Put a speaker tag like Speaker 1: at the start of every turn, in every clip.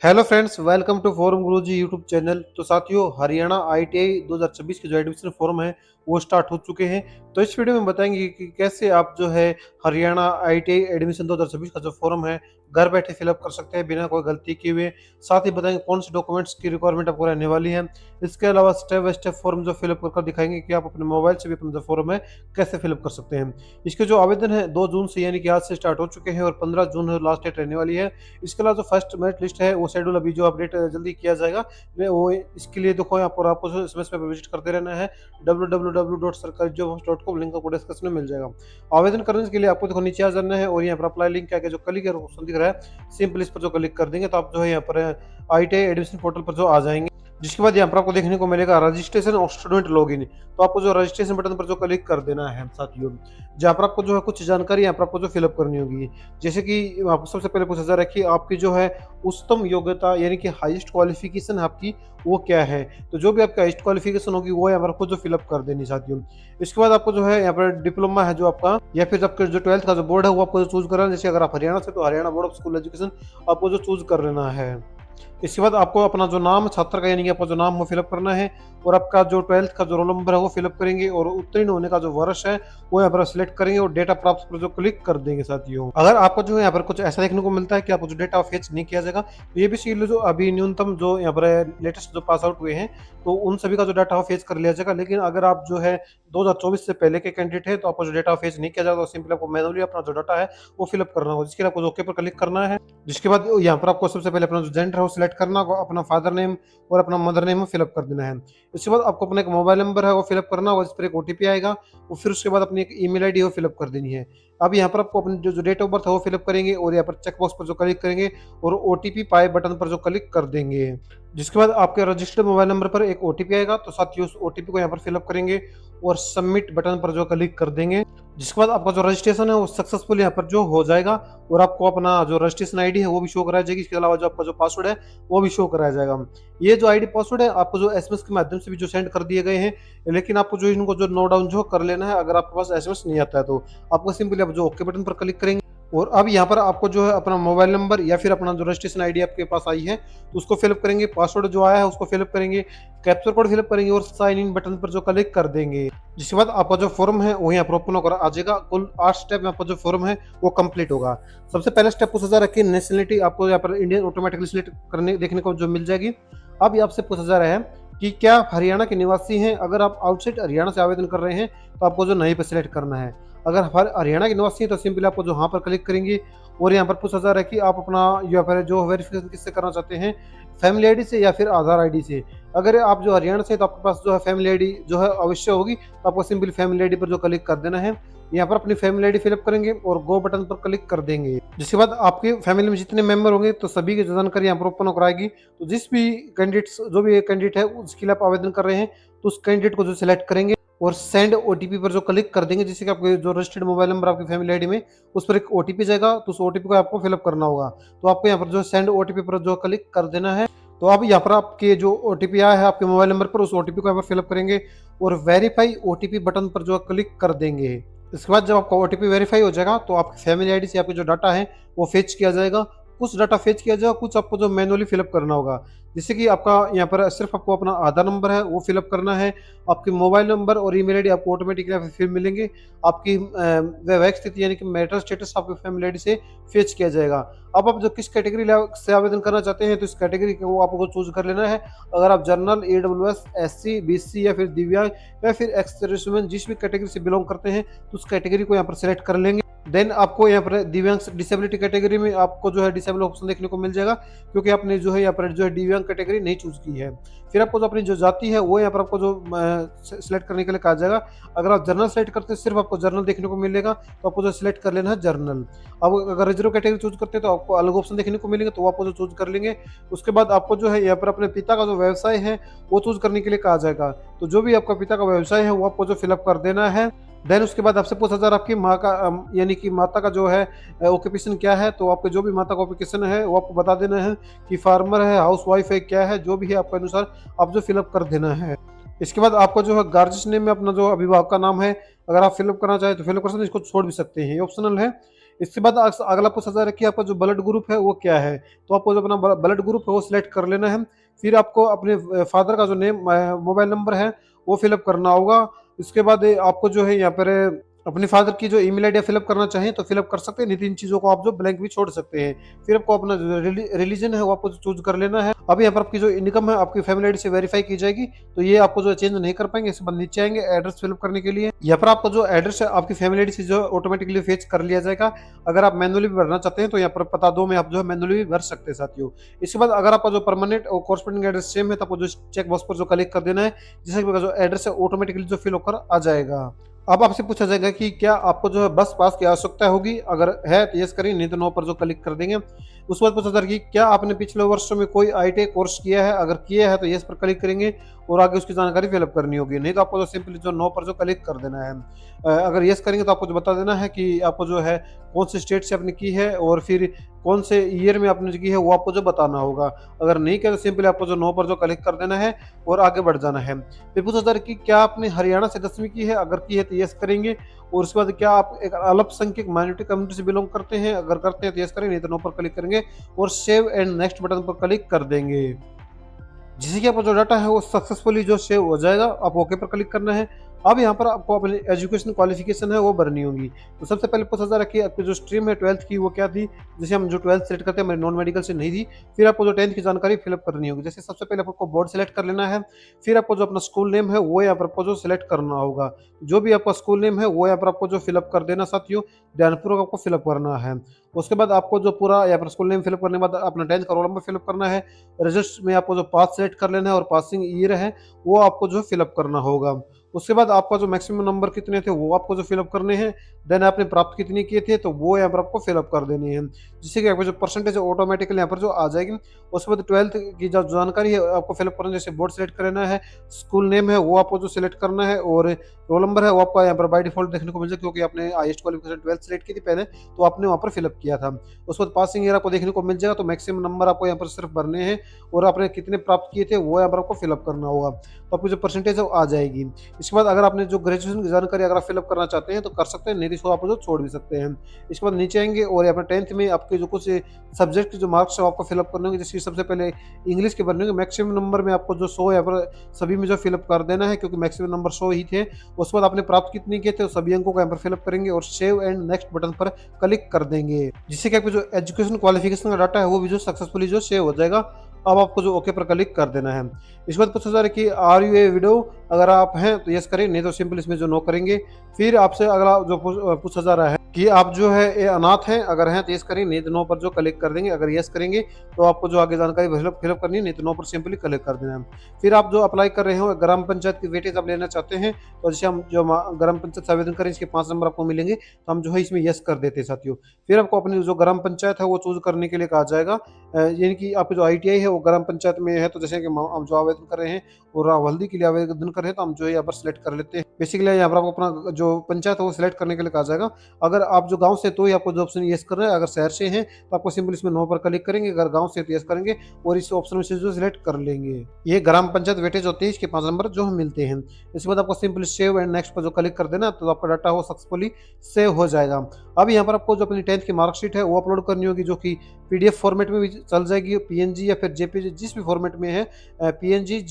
Speaker 1: Hello friends, welcome to farm Guruji YouTube channel. तो साथियों, Haryana ITI 2026 के जो एडमिशन फॉर्म है वो स्टार्ट हो चुके हैं। तो इस वीडियो में बताएंगे कि कैसे आप जो है हरियाणा आईटीआई एडमिशन 2026 का जो फॉर्म है घर बैठे फिलअप कर सकते हैं बिना कोई गलती किए हुए। साथ ही बताएंगे कौन से डॉक्यूमेंट्स की रिक्वायरमेंट आपको रहने वाली है। इसके अलावा स्टेप बाय स्टेप फॉर्म जो फिलअप कर दिखाएंगे कि आप अपने मोबाइल से भी अपना जो फॉर्म है कैसे फिलअप कर सकते हैं। इसके जो आवेदन है 2 जून से यानी कि आज से स्टार्ट हो चुके हैं और 15 जून लास्ट डेट रहने वाली है। इसके अलावा जो फर्स्ट मेरिट लिस्ट है वो शेड्यूल अभी जो अपडेट जल्दी किया जाएगा। वो इसके लिए देखो यहाँ पर आपको एसएमएस पे विजिट करते रहना है www.sarkarijobs.com, लिंक आपको डिस्क्रिप्शन में मिल जाएगा। आवेदन करने के लिए आपको देखो नीचे आ जाना है और यहाँ पर अप्लाई लिंक आके जो क्लिक ऑप्शन दिख रहा है सिंपल इस पर जो क्लिक कर देंगे तो आप जो है यहाँ पर आईटीआई एडमिशन पोर्टल पर जो आ जाएंगे। जिसके बाद यहाँ पर आपको देखने को मिलेगा रजिस्ट्रेशन और स्टूडेंट लॉगिन। तो आपको जो रजिस्ट्रेशन बटन पर जो क्लिक कर देना है साथियों, जहाँ पर आपको जो है कुछ जानकारी यहाँ पर आपको जो फिलअप करनी होगी। जैसे कि आपको सबसे पहले पूछा जा रहा है कि आपकी जो है उच्चतम योग्यता यानी कि हाईएस्ट क्वालिफिकेशन आपकी वो क्या है। तो जो भी आपकी हाईएस्ट क्वालिफिकेशन होगी वो यहाँ पर आपको जो फिलअप कर देनी साथियों। इसके बाद आपको जो है यहाँ पर डिप्लोमा है जो आपका या फिर आपके जो 12th का जो बोर्ड है वो आपको जो चूज करना है। जैसे अगर आप हरियाणा से तो Haryana board of school education आपको जो चूज कर लेना है। इसके बाद आपको अपना जो नाम छात्र का यानी कि आपका जो नाम वो फिलअप करना है और आपका जो 12th का जो रोल नंबर है वो फिलअप करेंगे और उत्तीर्ण होने का जो वर्ष है वो यहाँ पर सिलेक्ट करेंगे और डेटा प्राप्त पर जो क्लिक कर देंगे साथियों। अगर आपको जो है यहाँ पर कुछ ऐसा देखने को मिलता है कि आपको जो डेटा फेच नहीं किया जाएगा तो ये भी सील जो अभी न्यूनतम जो यहाँ पर लेटेस्ट जो पास आउट हुए हैं तो उन सभी का जो डाटा फेच कर लिया जाएगा। लेकिन अगर आप जो है 2024 से पहले के कैंडिडेट है तो आपको जो डेटा फेच नहीं किया जाएगा तो सिंपली आपको मैनुअली अपना जो डाटा है वो फिलअप करना होगा। जिसके लिए आपको ओके पर क्लिक करना है। जिसके बाद यहाँ पर आपको सबसे पहले अपना जो जेंडर है वो सिलेक्ट करना होगा, अपना फादर नेम और अपना मदर नेम फिलअप कर देना है। इसके बाद आपको अपना एक मोबाइल नंबर है वो फिलअप करना होगा, इस पर एक ओटीपी आएगा और फिर उसके बाद अपनी एक ईमेल आईडी वो फिलअप कर देनी है। अब यहाँ पर आपको अपनी जो डेट ऑफ बर्थ है वो फिलअप करेंगे और यहाँ पर चेकबॉक्स पर जो क्लिक करेंगे और ओटीपी पाए बटन पर जो क्लिक कर देंगे। जिसके बाद आपके रजिस्टर्ड मोबाइल नंबर पर एक ओटीपी आएगा तो साथ ही उस ओटीपी को यहाँ पर फिलअप करेंगे और सबमिट बटन पर जो क्लिक कर देंगे। जिसके बाद आपका जो रजिस्ट्रेशन है वो सक्सेसफुल यहाँ पर जो हो जाएगा और आपको अपना जो रजिस्ट्रेशन आईडी है वो भी शो कराया जाएगी। इसके अलावा जो आपका जो पासवर्ड है वो भी शो कराया जाएगा। ये जो आईडी पासवर्ड है आपको जो एसएमएस के माध्यम से भी जो सेंड कर दिए गए हैं, लेकिन आपको जो इनको जो नोट डाउन जो कर लेना है। अगर आपके पास एसएमएस नहीं आता है तो आपको सिंपली आप जो ओके बटन पर क्लिक करेंगे और अब यहाँ पर आपको जो है अपना मोबाइल नंबर या फिर अपना जो रजिस्ट्रेशन आईडी आपके पास आई है तो उसको फिलअप करेंगे, पासवर्ड जो आया है उसको फिलअप करेंगे, कैप्चर कोड फिलअप करेंगे और साइन इन बटन पर जो क्लिक कर देंगे। जिसके बाद आपका जो फॉर्म है वो यहाँ पर ओपन होकर आ जाएगा। कुल 8 स्टेप में आपका जो फॉर्म है वो कंप्लीट होगा। सबसे पहला स्टेप पूछा जा रहा है कि नेशनलिटी आपको यहाँ पर इंडियन ऑटोमेटिकली सिलेक्ट करने देखने को जो मिल जाएगी। अब ये आपसे पूछा जा रहा है कि क्या हरियाणा के निवासी हैं। अगर आप आउटसाइड हरियाणा से आवेदन कर रहे हैं तो आपको जो नहीं पे सिलेक्ट करना है। अगर हरियाणा के निवासी हैं तो सिंपली आपको जो यहाँ पर क्लिक करेंगे और यहाँ पर पूछा जा रहा है कि आप अपना यहाँ पर जो वेरिफिकेशन किससे करना चाहते हैं, फैमिली आईडी से या फिर आधार आईडी से। अगर आप जो हरियाणा से तो आपके पास जो है फैमिली आईडी जो है अवश्य होगी तो आपको सिंपली फैमिली आईडी पर जो क्लिक कर देना है। यहाँ पर अपनी फैमिली आईडी फिलअप करेंगे और गो बटन पर क्लिक कर देंगे। जिसके बाद आपके फैमिली में जितने मेंबर होंगे तो सभी की जानकारी यहाँ पर ओपन होकर आएगी। तो जिस भी कैंडिडेट जो भी कैंडिडेट है उसके लिए आप आवेदन कर रहे हैं तो उस कैंडिडेट को जो सिलेक्ट करेंगे और सेंड ओटीपी पर जो क्लिक कर देंगे। जिससे कि आपके जो रजिस्टर्ड मोबाइल नंबर आपकी फैमिली आईडी में उस पर एक ओटीपी जाएगा तो उस ओटीपी को आपको फिलअप करना होगा। तो आपको यहाँ पर जो सेंड ओटीपी पर जो क्लिक कर देना है। तो अब यहाँ पर आपके जो ओटीपी आया है आपके मोबाइल नंबर पर उस ओटीपी को यहाँ पर फिलअप करेंगे और वेरीफाई ओटीपी बटन पर जो क्लिक कर देंगे। इसके बाद जब आपका ओटीपी वेरीफाई हो जाएगा तो आपकी फैमिली आईडी से आपके जो डाटा है वो फेच किया जाएगा। कुछ डाटा फेच किया जाएगा, कुछ आपको जो मैनुअली फिलअप करना होगा। जैसे कि आपका यहाँ पर सिर्फ आपको अपना आधार नंबर है वो फिलअप करना है। आपके मोबाइल नंबर और ईमेल आईडी आपको ऑटोमेटिकली फिर मिलेंगे। आपकी वैवाहिक स्थिति यानी कि मैरिटल स्टेटस आपकी फैमिली आईडी से फेच किया जाएगा। अब आप जो किस कैटेगरी से आवेदन करना चाहते हैं तो इस कैटेगरी को आपको चूज कर लेना है। अगर आप जनरल, ईडब्ल्यूएस, एससी, बीसी या फिर दिव्यांग या फिर एक्स सर्विसमैन जिस भी कैटेगरी से बिलोंग करते हैं तो उस कैटेगरी को यहाँ पर सिलेक्ट कर लेंगे। देन आपको यहाँ पर दिव्यांग डिसेबिलिटी कैटेगरी में आपको जो है डिसेबल ऑप्शन देखने को मिल जाएगा क्योंकि आपने जो है यहाँ पर जो है दिव्यांग कैटेगरी नहीं चूज की है। फिर आपको जो अपनी जो जाति है वो यहाँ पर आपको जो सिलेक्ट करने के लिए कहा जाएगा। अगर आप जर्नल सेलेक्ट करते हैं सिर्फ आपको जर्नल देखने को मिलेगा तो आपको जो सिलेक्ट कर लेना है जर्नल। अब अगर रिजर्व कैटेगरी चूज करते हैं तो आपको अलग ऑप्शन देखने को मिलेंगे तो आपको जो चूज कर लेंगे। उसके बाद आपको जो है यहाँ पर अपने पिता का जो व्यवसाय है वो चूज करने के लिए कहा जाएगा। तो जो भी आपका पिता का व्यवसाय है वो आपको जो फिलअप कर देना है। देन उसके बाद आपसे पूछा जा रहा है आपकी माँ का यानी कि माता का जो है ऑक्यूपेशन क्या है। तो आपके जो भी माता का ऑक्यूपेशन है वो आपको बता देना है कि फार्मर है, हाउस वाइफ है, क्या है, जो भी है आपके अनुसार आप जो फिलअप कर देना है। इसके बाद आपको जो है गार्जियन नेम में अपना जो अभिभावक का नाम है अगर आप फिलअप करना चाहें तो फिलअप कर सकते हैं, इसको छोड़ भी सकते हैं, ये ऑप्शनल है। इसके बाद अगला पूछा जा रहा है कि आपका जो ब्लड ग्रुप है वो क्या है। तो आपको जो अपना ब्लड ग्रुप है वो सिलेक्ट कर लेना है। फिर आपको अपने फादर का जो मोबाइल नंबर है वो फिलअप करना होगा। इसके बाद आपको जो है यहाँ पर अपने फादर की जो ईमेल आईडी फिलअप करना चाहें तो फिलअप कर सकते हैं, नहीं तो इन चीज़ों को आप जो ब्लैंक भी छोड़ सकते हैं। फिर आपको अपना जो रिलीजन है वो आपको चूज कर लेना है। अब यहाँ पर आपकी जो इनकम है आपकी फैमिली आईडी से वेरीफाई की जाएगी, तो ये आपको जो चेंज नहीं कर पाएंगे। इसके बाद नीचे आएंगे एड्रेस फिलअप करने के लिए। यहाँ पर आपको जो एड्रेस है आपकी फैमिली आईडी से जो ऑटोमेटिकली फेच कर लिया जाएगा। अगर आप मैनुअली भी भरना चाहते हैं तो यहाँ पर पता दो में आप जो है मैनुअली भी भर सकते हैं साथियों। इसके बाद अगर आपका जो परमानेंट और कॉरस्पॉन्डिंग एड्रेस सेम है तो आपको जो चेक बॉक्स पर जो क्लिक कर देना है, जिससे कि जो एड्रेस है ऑटोमेटिकली जो फिल होकर आ जाएगा। अब आपसे पूछा जाएगा कि क्या आपको जो है बस पास की आवश्यकता होगी, अगर है तो यस करेंगे, नहीं तो नो पर जो क्लिक कर देंगे। उसके बाद पूछा जाएगा कि क्या आपने पिछले वर्षों में कोई आईटीआई कोर्स किया है, अगर किया है तो यस पर क्लिक करेंगे और आगे उसकी जानकारी फिलअप करनी होगी, नहीं तो आपको जो सिंपली जो नो पर जो क्लिक कर देना है। अगर यस करेंगे तो आपको जो बता देना है कि आपको जो है कौन से स्टेट से आपने की है और फिर कौन से ईयर में आपने की है वो आपको जो बताना होगा। अगर नहीं किया तो सिंपली आपको जो नो पर जो क्लिक कर देना है और आगे बढ़ जाना है। फिर पूछा जा रहा है कि क्या आपने हरियाणा से 10वीं की है, अगर की है तो यस करेंगे। और उसके बाद क्या आप एक अल्पसंख्यक माइनॉरिटी कम्युनिटी से बिलोंग करते हैं, अगर करते हैं तो यस करेंगे, नहीं तो नो पर क्लिक करेंगे और सेव एंड नेक्स्ट बटन पर क्लिक कर देंगे, जिससे कि आपका जो डाटा है वो सक्सेसफुली जो सेव हो जाएगा। आप ओके पर क्लिक करना है। अब यहाँ पर आपको अपनी एजुकेशन क्वालिफिकेशन है वो भरनी होगी। तो सबसे पहले पूछा जा रहा है कि आपकी जो स्ट्रीम है 12th की वो क्या थी, जैसे हम जो 12th सेलेक्ट करते हैं हमारी नॉन मेडिकल से नहीं थी। फिर आपको जो 10th की जानकारी फिलअप करनी होगी, जैसे सबसे पहले आपको बोर्ड सेलेक्ट कर लेना है। फिर आपको जो अपना स्कूल नेम है वो यहाँ पर आपको जो सिलेक्ट करना होगा। जो भी आपका स्कूल नेम है वो यहाँ पर आपको जो फिलअप कर देना साथियों, ध्यानपूर्वक आपको फिलअप करना है। उसके बाद आपको जो पूरा यहाँ पर स्कूल नेम फिलअप करने के बाद अपना 10th का रोल नंबर फिलअप करना है। रिजल्ट में आपको जो पास सेलेक्ट कर लेना है और पासिंग ईयर है वो आपको जो फिलअप करना होगा। उसके बाद आपका जो मैक्सिमम नंबर कितने थे वो आपको जो फिलअप करने हैं। देन आपने प्राप्त कितने किए थे तो वो यहाँ पर आपको फिलअप कर देनी है, जिससे कि आपको जो परसेंटेज है ऑटोमेटिकली यहाँ पर जो आ जाएगी। उसके बाद 12th की जो जानकारी है आपको फिलअप करना है, जैसे बोर्ड सेलेक्ट करना है, स्कूल नेम है वो आपको जो सिलेक्ट करना है और रोल नंबर है वो आपका यहाँ पर बाय डिफॉल्ट देखने को मिल जाए, क्योंकि आपने हाईएस्ट क्वालिफिकेशन 12th सेलेक्ट की थी पहले तो आपने वहाँ पर फिलअप किया था। उसके बाद पासिंग ईयर आपको देखने को मिल जाएगा, तो मैक्सिमम नंबर आपको यहाँ पर सिर्फ भरने हैं और आपने कितने प्राप्त किए थे वो यहाँ पर आपको फिलअप करना होगा, तो आपकी जो परसेंटेज है वो आ जाएगी। इसके बाद अगर आपने जो ग्रेजुएशन की जानकारी अगर आप फिलअप करना चाहते हैं तो कर सकते हैं, नहीं तो इसको आप जो छोड़ भी सकते हैं। इसके बाद नीचे आएंगे और यहाँ पर 10th में आपके जो कुछ सब्जेक्ट के जो मार्क्स है आपको फिलअप करने होंगे, जिसकी सबसे पहले इंग्लिश के भरने होंगे। मैक्सिमम नंबर में आपको जो 100 यहाँ पर सभी में जो फिलअप कर देना है, क्योंकि मैक्सिमम नंबर 100 ही थे। उसके बाद आपने प्राप्त कितने किए थे तो सभी अंकों को यहाँ पर फिलअप करेंगे और सेव एंड नेक्स्ट बटन पर क्लिक कर देंगे, जिससे कि आपको जो एजुकेशन क्वालिफिकेशन का डाटा है वो भी जो सक्सेसफुली जो सेव हो जाएगा। अब आपको जो ओके पर क्लिक कर देना है। इसके बाद पूछा जा रहा है कि आर यू ए विडो, अगर आप हैं तो यस करें, नहीं तो सिंपल इसमें जो नो करेंगे। फिर आपसे अगला जो पूछा जा रहा है कि आप जो है ये अनाथ हैं, अगर हैं तो यस करें, नहीं तो नो पर जो क्लिक कर देंगे। अगर यस करेंगे तो आपको जो आगे जानकारी फिलअप करनी है, नहीं तो नो पर सिंपली क्लिक कर देना है। फिर आप जो अप्लाई कर रहे हो ग्राम पंचायत की वेटेज आप लेना चाहते हैं, तो जैसे हम जो ग्राम पंचायत से आवेदन करें इसके 5 नंबर आपको मिलेंगे, तो हम जो है इसमें यस कर देते हैं साथियों। फिर आपको अपनी जो ग्राम पंचायत है वो चूज करने के लिए कहा जाएगा, यानी कि आपकी जो ITI है वो ग्राम पंचायत में है, तो जैसे कि हम जो आवेदन कर रहे हैं और हल्दी के लिए आवेदन कर रहे हैं तो हम जो है यहाँ पर सिलेक्ट कर लेते हैं। बेसिकली यहाँ पर आपको अपना जो पंचायत है वो सिलेक्ट करने के लिए कहा जाएगा। अगर आप जो गांव से तो ही आपको जो ऑप्शन यस कर रहे हैं, अगर शहर से हैं तो आपको सिंपल इसमें नो पर क्लिक करेंगे, अगर गांव से तो यस करेंगे और इस ऑप्शन में से जो सिलेक्ट कर लेंगे। ये ग्राम पंचायत वेटेज होती है, इसके 5 नंबर जो मिलते हैं। इसके बाद आपको सिंपली सेव एंड नेक्स्ट पर जो क्लिक कर देना, तो आपका डाटा वो सक्सेसफुली सेव हो जाएगा। अब यहाँ पर आपको जो अपनी 10th की मार्कशीट है वो अपलोड करनी होगी, जो कि PDF फॉर्मेट में भी चल जाएगी, PNG या फिर JPG जिस भी फॉर्मेट में है, PNG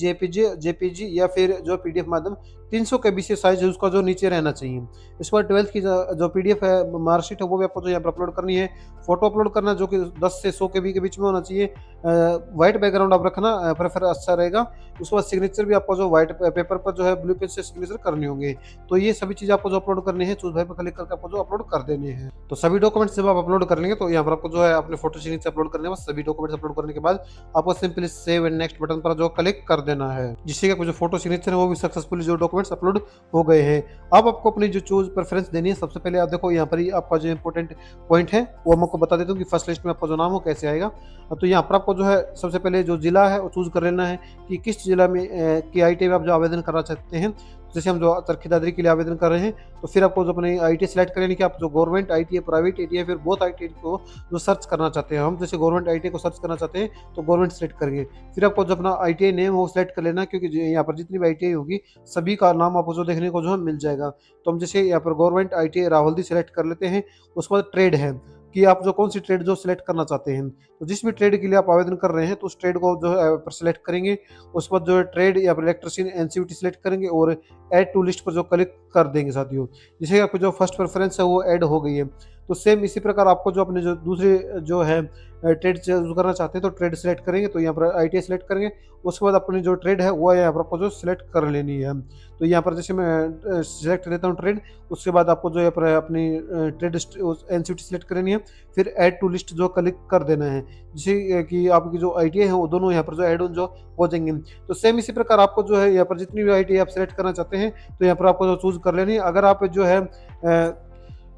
Speaker 1: JPG या फिर जो PDF माध्यम 300 KB से साइज है उसका जो नीचे रहना चाहिए। इस पर 12th की जो PDF है मार्कशीट है वो भी आपको जो यहाँ पर अपलोड करनी है। फोटो अपलोड करना जो कि 10 से 100 KB के बीच में होना चाहिए। व्हाइट बैकग्राउंड आप रखना प्रेफर अच्छा रहेगा। उसके बाद सिग्नेचर भी आपको जो व्हाइट पेपर पर जो है ब्लू पेन से सिग्नेचर करनी होंगे। तो ये सभी चीज़ आपको जो अपलोड करनी है चूज भाई पर क्लिक करके आपको जो अपलोड कर देने हैं। तो सभी डॉक्यूमेंट्स जब आप अपलोड कर लेंगे तो यहाँ पर आपको जो है अपने फोटो सिग्नेचर अपलोड करने के बाद सभी डॉक्यूमेंट्स अपलोड करने के बाद आपको simply save and next button पर जो क्लिक कर देना है, जिससे कि आपको जो फोटो सिग्नेचर है वो भी सक्सेसफुली जो डॉक्यूमेंट्स अपलोड हो गए हैं। अब आपको अपनी जो चूज प्रेफरेंस देनी है, सबसे पहले आप देखो यहाँ पर ही आपका जो इंपॉर्टेंट पॉइंट है वो मैं आपको बता देता हूँ कि फर्स्ट लिस्ट में आपका जो नाम हो कैसे आएगा। तो यहाँ पर आपको जो है सबसे पहले जो जिला है वो चूज कर लेना है कि किस जिला में की ITI में आप जो आवेदन करना चाहते हैं। जैसे हम जो चरखी दादरी के लिए आवेदन कर रहे हैं, तो फिर आपको जो अपनी आईटी सेलेक्ट करें कि आप जो गवर्नमेंट आईटी है, प्राइवेट आईटी है, फिर बोथ आईटी को जो सर्च करना चाहते हैं हम, जैसे गवर्नमेंट आईटी को सर्च करना चाहते हैं तो गवर्नमेंट सेलेक्ट करेंगे। फिर आपको जो अपना आईटीआई नेम वो सेलेक्ट कर लेना, क्योंकि यहाँ पर जितनी भी आईटीआई होगी सभी का नाम आपको जो देखने को जो है मिल जाएगा। तो हम जैसे यहाँ पर गवर्नमेंट आईटीआई राहुल सेलेक्ट कर लेते हैं। उसके बाद ट्रेड है कि आप जो कौन सी ट्रेड जो सिलेक्ट करना चाहते हैं, तो जिस भी ट्रेड के लिए आप आवेदन कर रहे हैं तो उस ट्रेड को जो है पर सिलेक्ट करेंगे। उसके बाद जो है ट्रेड या फिर इलेक्ट्रिशियन एनसीवीटी सिलेक्ट करेंगे और ऐड टू लिस्ट पर जो क्लिक कर देंगे साथियों। जैसे आपको जो फर्स्ट प्रेफरेंस है वो ऐड हो गई है, तो सेम इसी प्रकार आपको जो अपने जो दूसरे जो है ट्रेड चूज करना चाहते हैं तो ट्रेड सेलेक्ट करेंगे, तो यहाँ पर आईटीआई सेलेक्ट करेंगे। उसके बाद अपनी जो ट्रेड है वो यहाँ पर आपको जो सिलेक्ट कर लेनी है। तो यहाँ पर जैसे मैं सिलेक्ट लेता हूँ ट्रेड, उसके बाद आपको जो यहाँ पर अपनी ट्रेड एनसीटी सिलेक्ट करनी है, फिर ऐड टू लिस्ट जो क्लिक कर देना है, जैसे कि आपकी जो आईटीआई है वो दोनों यहाँ पर जो ऐड ऑन जो हो जाएंगे। तो सेम इसी प्रकार आपको जो है यहाँ पर जितनी भी आईटीआई आप सेलेक्ट करना चाहते हैं तो यहाँ पर आपको जो चूज कर लेनी है। अगर आप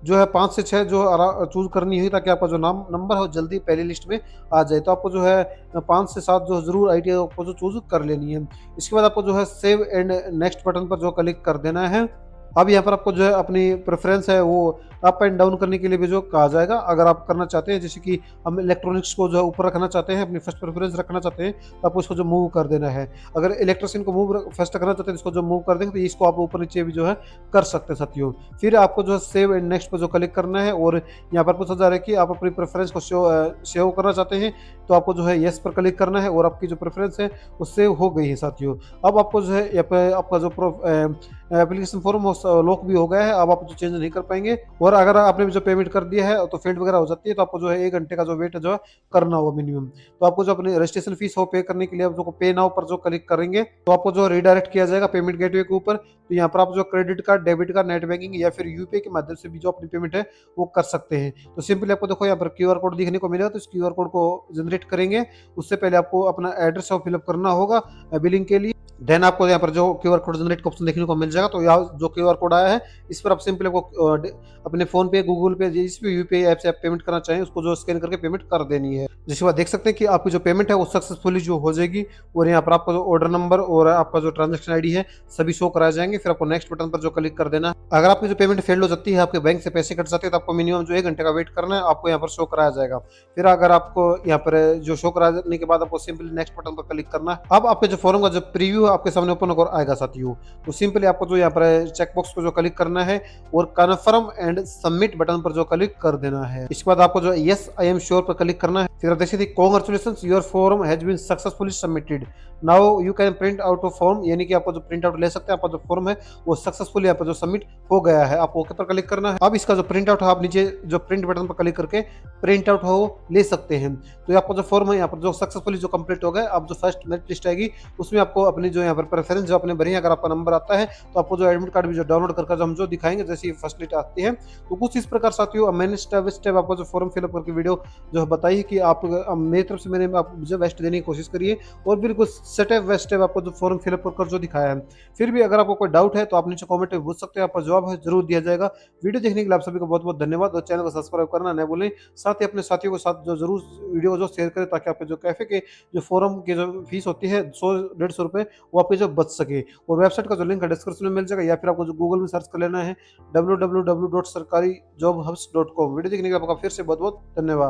Speaker 1: जो है 5 से 6 जो चूज करनी है ताकि आपका जो नाम नंबर है वो जल्दी पहली लिस्ट में आ जाए, तो आपको जो है 5 से 7 जो जरूर आईटीआई आपको जो चूज कर लेनी है। इसके बाद आपको जो है सेव एंड नेक्स्ट बटन पर जो क्लिक कर देना है। अब यहाँ पर आपको जो है अपनी प्रेफरेंस है वो अप एंड डाउन करने के लिए भी जो कहा जाएगा। अगर आप करना चाहते हैं जैसे कि हम इलेक्ट्रॉनिक्स को जो है ऊपर रखना चाहते हैं, अपनी फर्स्ट प्रेफरेंस रखना चाहते हैं, तो आपको इसको जो मूव कर देना है। अगर इलेक्ट्रिशियन को मूव फर्स्ट करना चाहते हैं इसको जो मूव कर देंगे, तो इसको आप ऊपर नीचे भी जो है कर सकते हैं साथियों। फिर आपको जो है सेव एंड नेक्स्ट पर जो क्लिक करना है, और यहाँ पर पूछा जा रहा है कि आप अपनी प्रेफरेंस को सेव करना चाहते हैं, तो आपको जो है येस पर क्लिक करना है और आपकी जो प्रेफरेंस है वो सेव हो गई है साथियों। अब आपको जो है यहाँ पे आपका जो एप्लीकेशन फॉर्म लॉक भी हो गया है, अब आप जो चेंज नहीं कर पाएंगे। और अगर आपने भी जो पेमेंट कर दिया है तो फेल्ड वगैरह हो जाती है, तो आपको जो है 1 घंटे का जो वेट जो है करना होगा मिनिमम। तो आपको जो अपनी रजिस्ट्रेशन फीस हो पे करने के लिए आप जो पे नाउ पर जो क्लिक करेंगे तो आपको जो रिडायरेक्ट किया जाएगा पेमेंट गेटवे के ऊपर। तो यहाँ पर आप जो credit card, debit card, net banking या फिर यूपीआई के माध्यम से भी जो अपनी पेमेंट है वो कर सकते हैं। तो सिंपली आपको देखो यहाँ पर क्यूआर कोड दिखने को मिलेगा, तो इस क्यूआर कोड को जनरेट करेंगे। उससे पहले आपको अपना एड्रेस फिलअप करना होगा बिलिंग के लिए। देन आपको यहाँ पर जो क्यूआर कोड जनरेट का ऑप्शन देखने को मिल जाएगा। तो यहाँ जो क्यूआर कोड आया है इस पर आप सिंपली आपको अपने फोन पे, गूगल पे, जिस भी यूपीआई ऐप से आप पेमेंट करना चाहें उसको जो स्कैन करके पेमेंट कर देनी है। जिसके बाद देख सकते हैं कि आपकी जो पेमेंट है वो सक्सेसफुली जो हो जाएगी, और यहाँ पर आपका जो ऑर्डर नंबर और आपका जो ट्रांजेक्शन आईडी है सभी शो कराए जाएंगे। फिर आपको नेक्स्ट बटन पर जो क्लिक कर देना। अगर आपकी जो पेमेंट फेल्ड हो जाती है, आपके बैंक से पैसे कट जाते हैं, तो आपको मिनिमम जो 1 घंटे का वेट करना है, आपको यहाँ पर शो कराया जाएगा। फिर अगर आपको यहाँ पर जो शो कराने के बाद आपको सिंपली नेक्स्ट बटन पर क्लिक करना है। अब आपके जो फॉर्म का जो प्रीव्यू आपके सामने ओपन होकर आएगा साथियों। तो सिंपली आपको जो यहाँ पर चेकबॉक्स को जो क्लिक करना है और कन्फर्म एंड सबमिट बटन पर जो क्लिक कर देना है। इसके बाद आपको जो यस आई एम श्योर पर क्लिक करना है। फिर आप देख सकते हैं congratulations your form has been successfully submitted, now you can print out of form, यानी कि आपको जो प्रिंट आउट ले सकते हैं। आपका जो फॉर्म है वो सक्सेसफुली यहाँ पर जो सबमिट हो गया है, आप ओके पर क्लिक करना है। अब इसका जो प्रिंट आउट है आप नीचे जो प्रिंट बटन पर क्लिक करके प्रिंट आउट हो ले सकते हैं। तो आपका जो फॉर्म है यहाँ पर जो सक्सेसफुली जो कंप्लीट हो गया। अब जो फर्स्ट मेरिट लिस्ट आएगी उसमें आपको अपनी जो यहाँ पर प्रेफरेंस जो अपने भरी, अगर आपका नंबर आता है तो आपको जो एडमिट कार्ड भी जो डाउनलोड करके हम जो दिखाएंगे जैसे फर्स्ट लिस्ट आती है। तो कुछ इस प्रकार साथियों मैंने स्टेप बाय स्टेप आपको जो फॉर्म फिलअप करके वीडियो जो है बताई है कि आप मेरी तरफ से मैंने आपको जो बेस्ट देने की कोशिश करी है, और बिल्कुल स्टेप बाय स्टेप आपको जो फॉर्म फिलअप कर जो दिखाया है। फिर भी अगर आपको कोई डाउट है तो आप नीचे कमेंट में पूछ सकते हैं, आपका जवाब है जरूर दिया जाएगा। वीडियो देखने के लिए आप सभी को बहुत बहुत धन्यवाद, और चैनल को सब्सक्राइब करना न भूलें। साथ ही अपने साथियों के साथ जो जरूर वीडियो जो शेयर करें, ताकि आपके जो कैफे के जो फॉर्म की जो फीस होती है 100-150 रुपये वो आपके जो बच सके। और वेबसाइट का जो लिंक है डिस्क्रिप्शन में मिल जाएगा, या फिर आपको जो गूगल में सर्च कर लेना है www.sarkarijobhubs.com। वीडियो देखने के लिए आपका फिर से बहुत बहुत धन्यवाद।